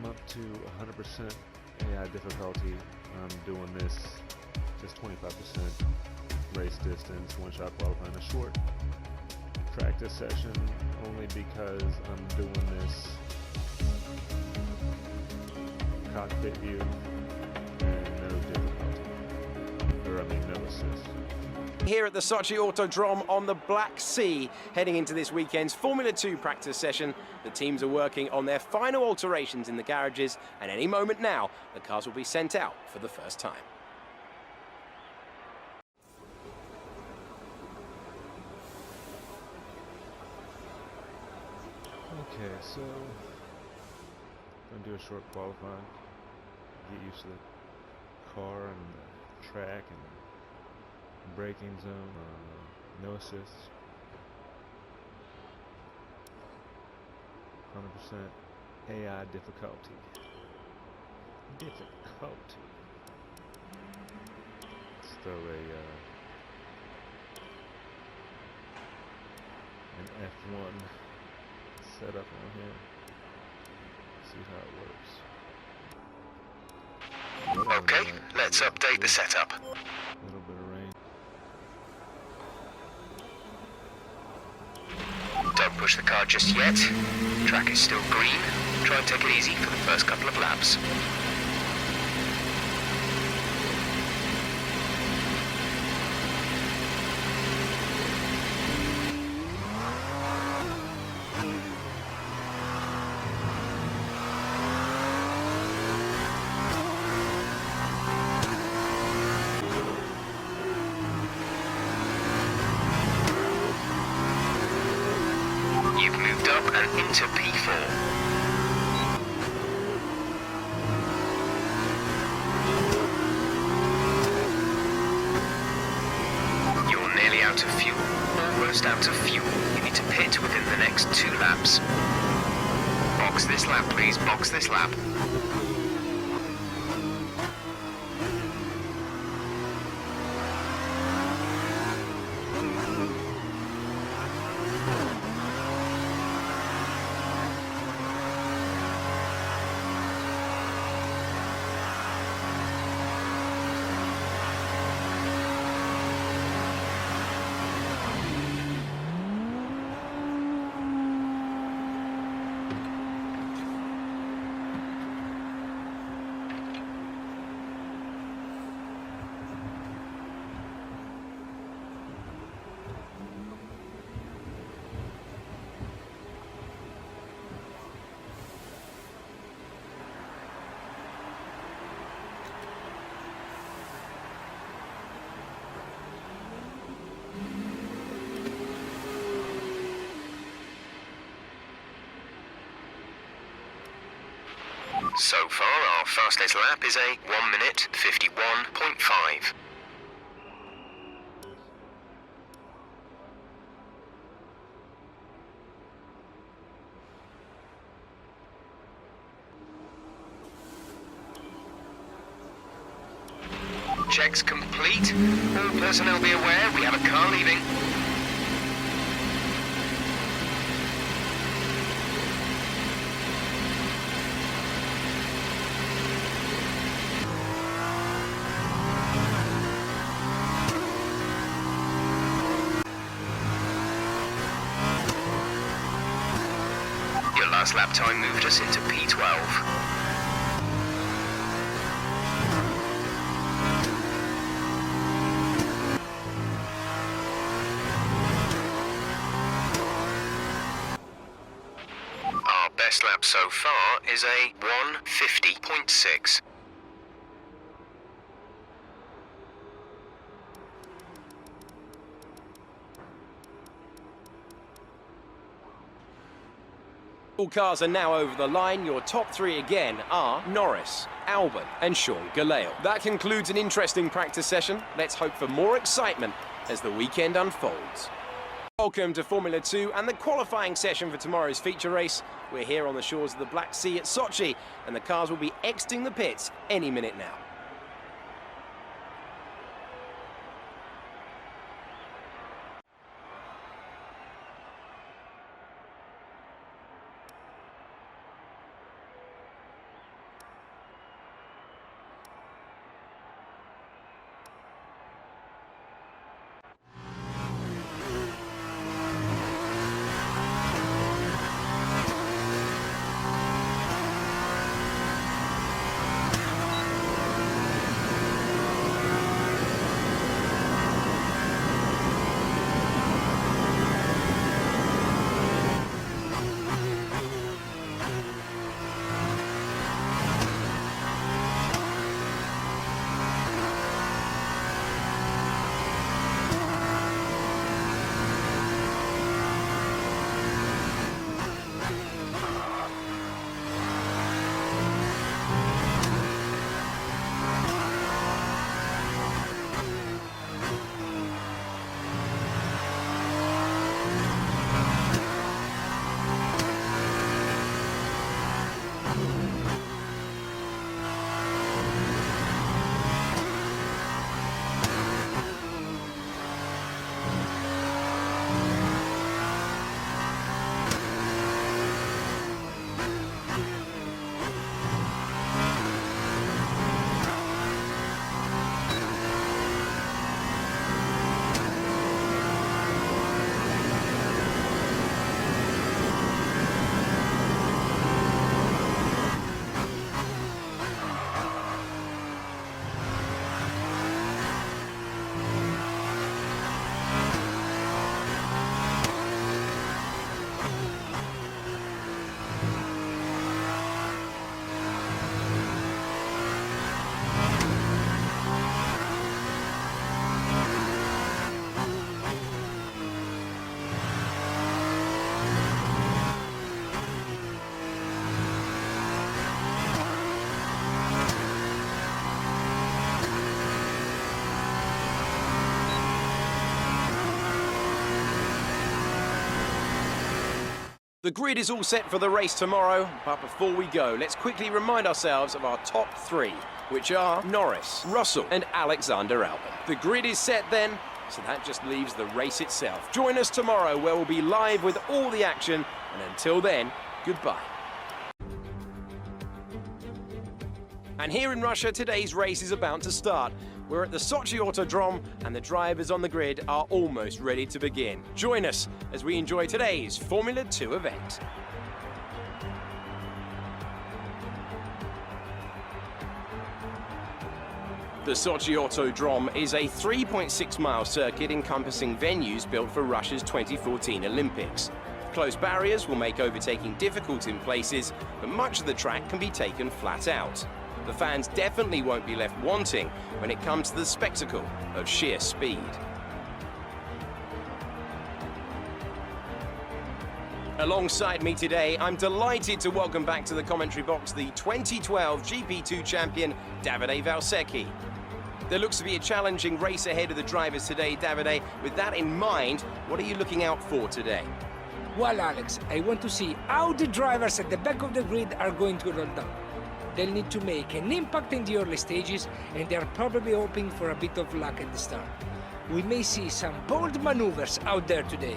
up to 100% AI difficulty. I'm doing this just 25% race distance, one-shot qualifying, a short practice session, only because I'm doing this cockpit view and no difficulty, no assist. Here at the Sochi Autodrome on the Black Sea, heading into this weekend's Formula 2 practice session. The teams are working on their final alterations in the garages, and any moment now, the cars will be sent out for the first time. Okay, so I'm gonna do a short qualifying, get used to the car and the track and the braking zone, no assists, 100% AI difficulty. Let's throw an F1 setup on here. See how it works. Okay, let's update the setup. A little bit of rain. Don't push the car just yet. Track is still green. Try and take it easy for the first couple of laps. You've moved up and into P4. You're nearly out of fuel, almost out of fuel. You need to pit within the next 2 laps. Box this lap, please, box this lap. So far, our fastest lap is a 1 minute 51.5. Checks complete. All personnel be aware, we have a car leaving. Last lap time moved us into P12. Our best lap so far is a 1:50.6. All cars are now over the line. Your top 3 again are Norris, Albon and Sean Galale. That concludes an interesting practice session. Let's hope for more excitement as the weekend unfolds. Welcome to Formula 2 and the qualifying session for tomorrow's feature race. We're here on the shores of the Black Sea at Sochi, and the cars will be exiting the pits any minute now. The grid is all set for the race tomorrow, but before we go, let's quickly remind ourselves of our top three, which are Norris, Russell and Alexander Albon. The grid is set then, so that just leaves the race itself. Join us tomorrow where we'll be live with all the action, and until then, goodbye. And here in Russia, today's race is about to start. We're at the Sochi Autodrome, and the drivers on the grid are almost ready to begin. Join us as we enjoy today's Formula 2 event. The Sochi Autodrome is a 3.6-mile circuit encompassing venues built for Russia's 2014 Olympics. Close barriers will make overtaking difficult in places, but much of the track can be taken flat out. The fans definitely won't be left wanting when it comes to the spectacle of sheer speed. Alongside me today, I'm delighted to welcome back to the commentary box the 2012 GP2 champion, Davide Valsecchi. There looks to be a challenging race ahead of the drivers today, Davide. With that in mind, what are you looking out for today? Well, Alex, I want to see how the drivers at the back of the grid are going to roll down. They'll need to make an impact in the early stages, and they're probably hoping for a bit of luck at the start. We may see some bold maneuvers out there today.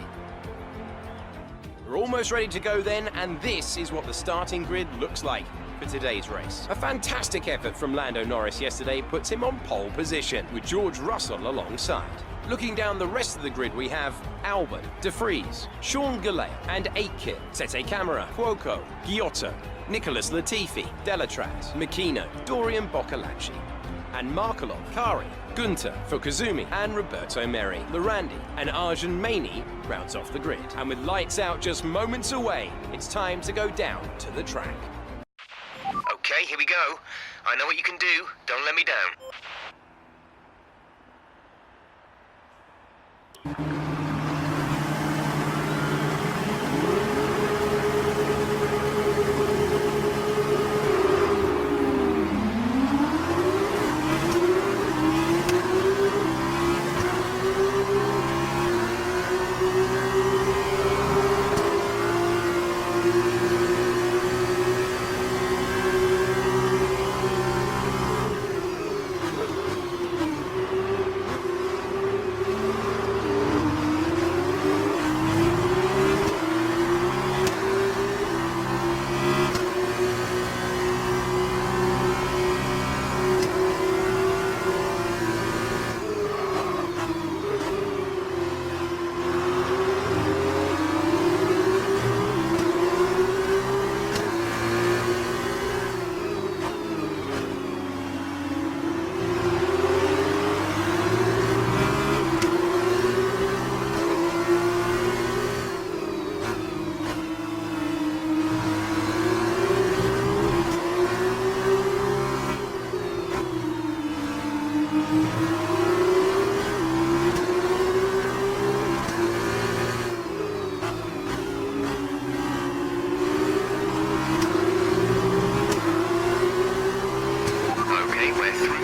We're almost ready to go then, and this is what the starting grid looks like for today's race. A fantastic effort from Lando Norris yesterday puts him on pole position, with George Russell alongside. Looking down the rest of the grid, we have Albon, De Vries, Sean Galley and Aitken, Sete Camara, Cuoco, Giotto, Nicholas Latifi, Delatraz, Makino, Dorian Boccolacci, and Markelov, Kari, Gunter, Fukuzumi, and Roberto Meri. Lorandi and Arjun Maini rounds off the grid. And with lights out just moments away, it's time to go down to the track. Okay, here we go. I know what you can do. Don't let me down.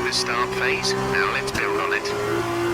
The start phase. Now let's build on it.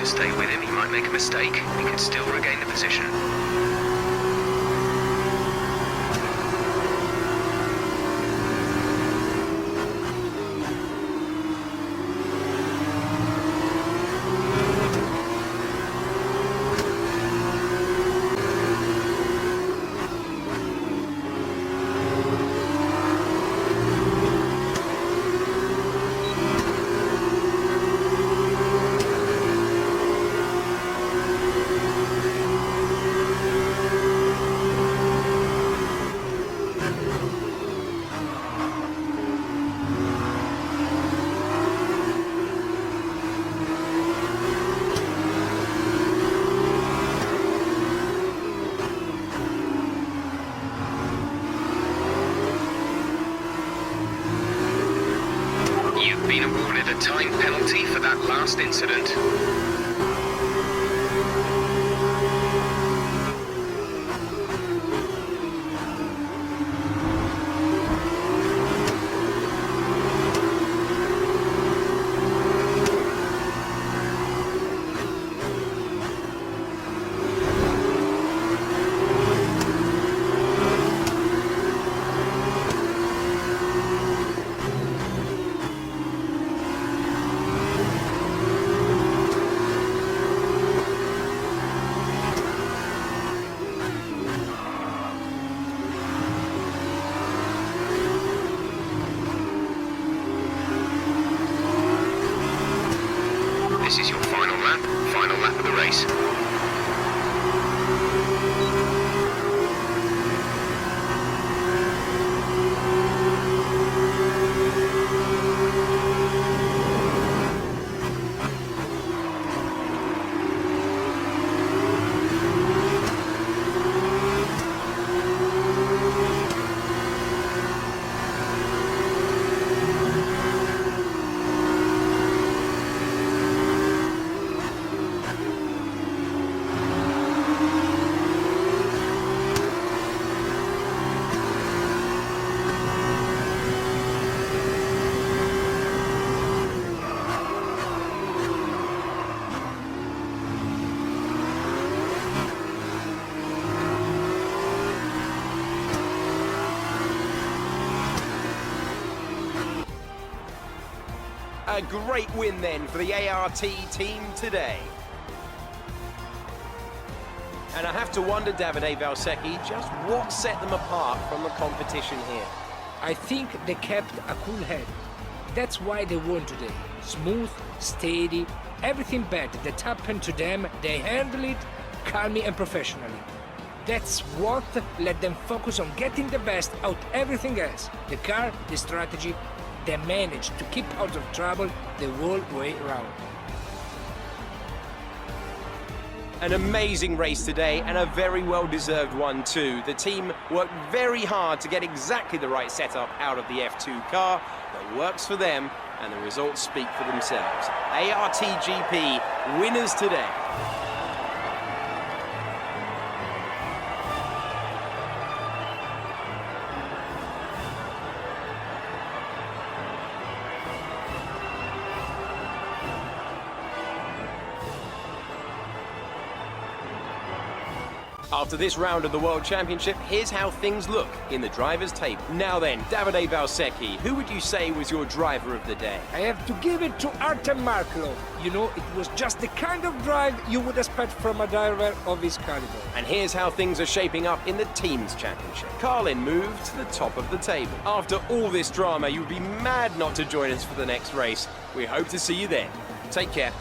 to stay with him. He might make a mistake. He could still regain the position. You've been awarded a time penalty for that last incident. This is your final lap of the race. A great win then for the ART team today. And I have to wonder, Davide Valsecchi, just what set them apart from the competition here. I think they kept a cool head. That's why they won today. Smooth, steady, everything bad that happened to them, they handled it calmly and professionally. That's what let them focus on getting the best out everything else. The car, the strategy. They managed to keep out of trouble the whole way around. An amazing race today, and a very well-deserved one too. The team worked very hard to get exactly the right setup out of the F2 car that works for them, and the results speak for themselves. ARTGP winners today. After this round of the World Championship, here's how things look in the drivers' table. Now then, Davide Valsecchi, who would you say was your driver of the day? I have to give it to Artem Markelov. You know, it was just the kind of drive you would expect from a driver of his caliber. And here's how things are shaping up in the team's championship. Carlin moved to the top of the table. After all this drama, you'd be mad not to join us for the next race. We hope to see you then. Take care.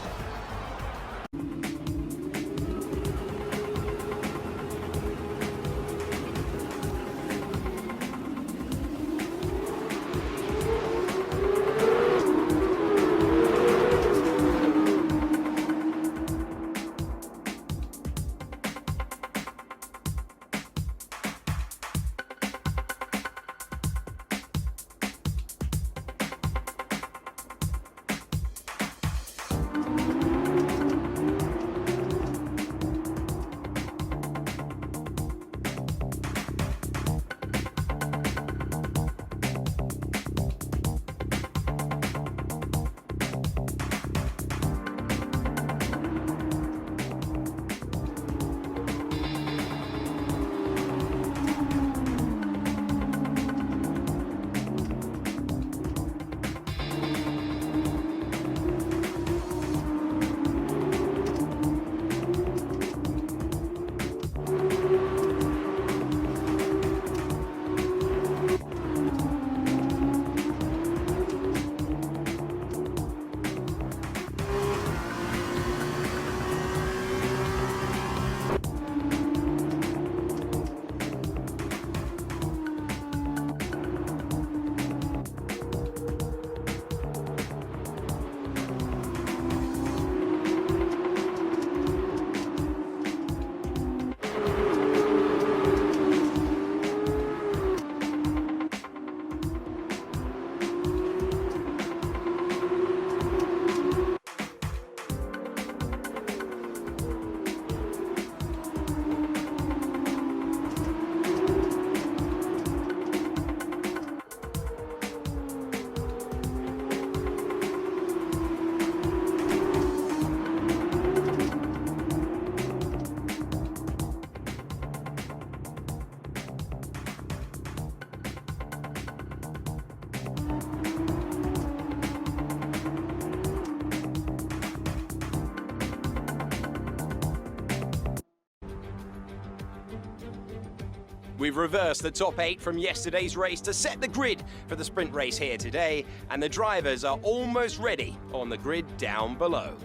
We've reversed the top 8 from yesterday's race to set the grid for the sprint race here today, and the drivers are almost ready on the grid down below.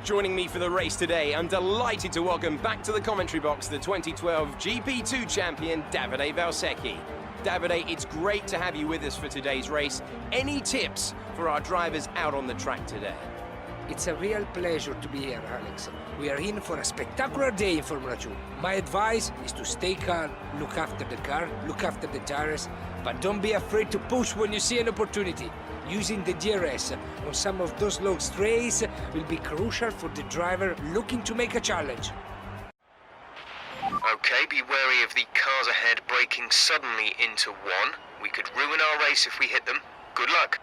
Joining me for the race today, I'm delighted to welcome back to the commentary box the 2012 GP2 champion, Davide Valsecchi. Davide, it's great to have you with us for today's race. Any tips for our drivers out on the track today? It's a real pleasure to be here, Alex. We are in for a spectacular day in Formula 2. My advice is to stay calm, look after the car, look after the tires, but don't be afraid to push when you see an opportunity. Using the DRS on some of those long straights will be crucial for the driver looking to make a challenge. Okay, be wary of the cars ahead braking suddenly into one. We could ruin our race if we hit them. Good luck.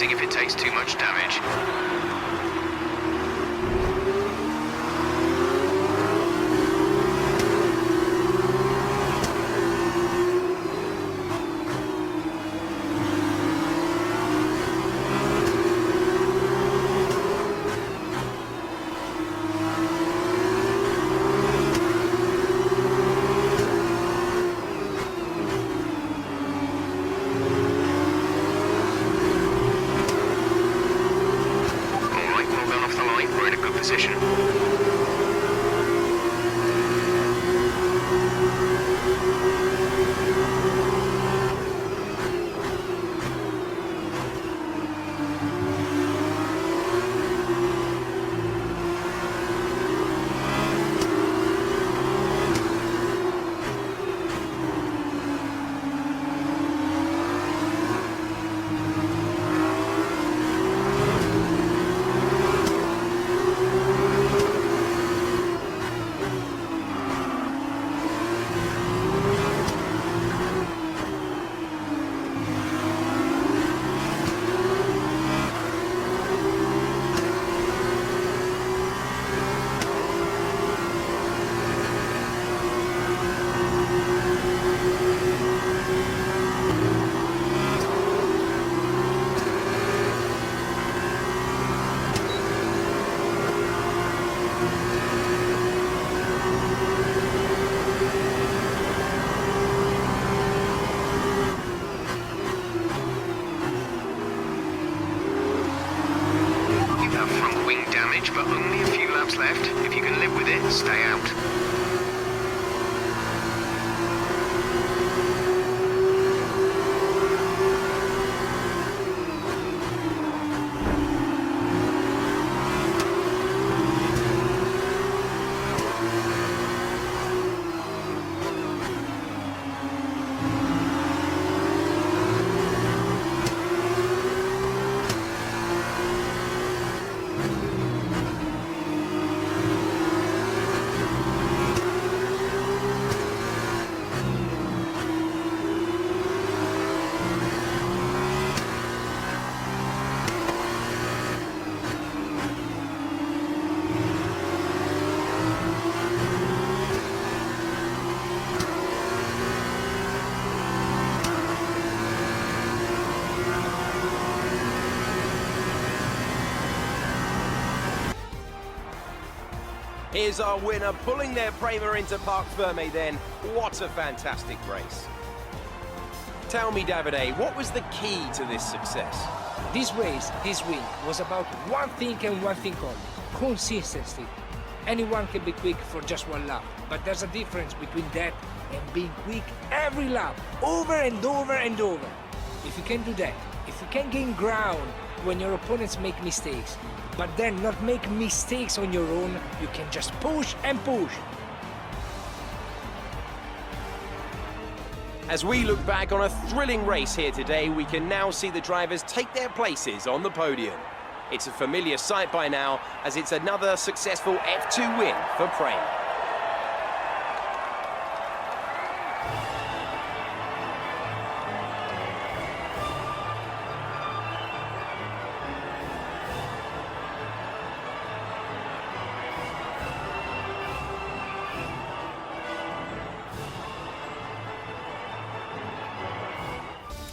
If it takes too much damage. Position. But only a few laps left. If you can live with it, stay out. Here's our winner, pulling their Prema into Parc Ferme then. What a fantastic race. Tell me, Davide, what was the key to this success? This race, this win, was about one thing and one thing only: consistency. Anyone can be quick for just one lap, but there's a difference between that and being quick every lap, over and over and over. If you can do that, if you can gain ground when your opponents make mistakes, but then not make mistakes on your own, you can just push and push. As we look back on a thrilling race here today, we can now see the drivers take their places on the podium. It's a familiar sight by now, as it's another successful F2 win for Prema.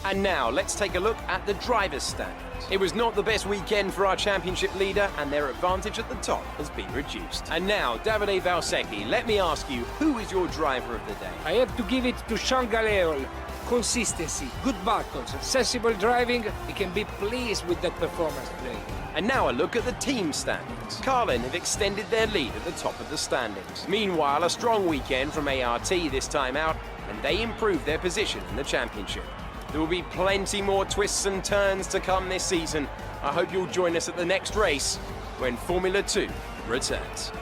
And now, let's take a look at the driver's standings. It was not the best weekend for our championship leader, and their advantage at the top has been reduced. And now, Davide Valsecchi, let me ask you, who is your driver of the day? I have to give it to Sean Galeol. Consistency, good battles, sensible driving. He can be pleased with that performance today. And now a look at the team standings. Carlin have extended their lead at the top of the standings. Meanwhile, a strong weekend from ART this time out, and they improved their position in the championship. There will be plenty more twists and turns to come this season. I hope you'll join us at the next race when Formula 2 returns.